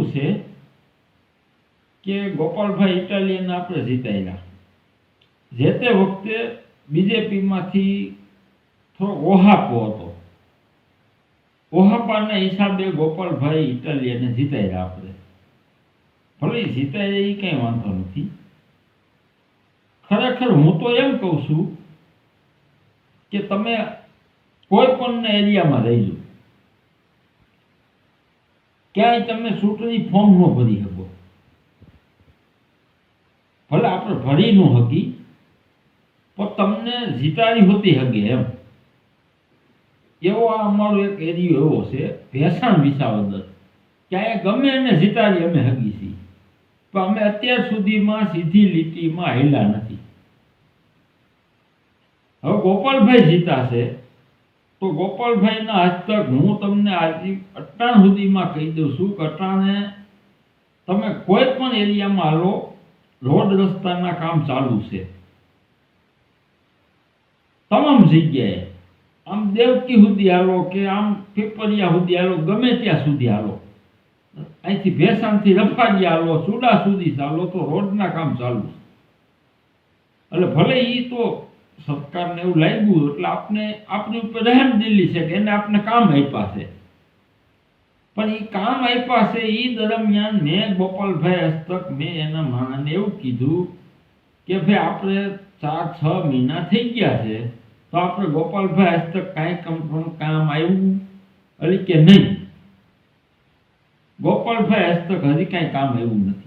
એવું છે કે ગોપાલભાઈ ઇટાલિયન આપણે જીતાયેલા, જે તે વખતે બીજેપીમાંથી થોડો ઓહાપો હતો, ઓહાપાના હિસાબે ગોપાલભાઈ ઇટાલિયને જીતાયેલા આપણે. ભલે જીતાય એ કંઈ વાંધો નથી. ખરેખર હું તો એમ કહું છું કે તમે કોઈ પણ એરિયામાં રહીજો, ક્યાંય તમે ચૂંટણી ફોર્મ ન ભરી શકો, ભલે આપણે ભરી ન શકી પણ તમને જીતાડી હોતી હગે એમ. એવો આ અમારો એક એરિયો એવો છે ભેસાણ વિસાવદર, ક્યાંય ગમે એને જીતાડી અમે હગી છીએ, પણ અમે અત્યાર સુધીમાં સીધી લીટીમાં હાલ્યા નથી. હવે ગોપાલભાઈ જીતાશે તો ગોપાલભાઈના હસ્તક હું તમને આજે અટાણ સુધીમાં કહી દઉં છું કે અટાણે તમે કોઈ પણ એરિયામાં હાલો, રોડ રસ્તાના કામ ચાલુ છે તમામ જગ્યાએ. આમ દેવકી સુધી હાલો કે આમ પીપરિયા સુધી હાલો, ગમે ત્યાં સુધી હાલો, અહીંથી ભેસાણથી રફાડિયા હાલો, ચુડા સુધી ચાલો, તો રોડના કામ ચાલુ છે. એટલે ભલે એ તો સરકારને એવું લાગ્યું એટલે આપણી ઉપર રહેમ દિલ્હી છે કે એને આપણે કામ આપ્યા છે, પણ એ કામ આપ્યા છે એ દરમિયાન મેં ગોપાલભાઈ હસ્તક મેં એના માણસને એવું કીધું કે ભાઈ આપણે 4-6 મહિના થઈ ગયા છે તો આપણે ગોપાલભાઈ હસ્તક કાંઈ કંપનું કામ આવ્યું એટલે કે નહીં. ગોપાલભાઈ હસ્તક હજી કાંઈ કામ આવ્યું નથી.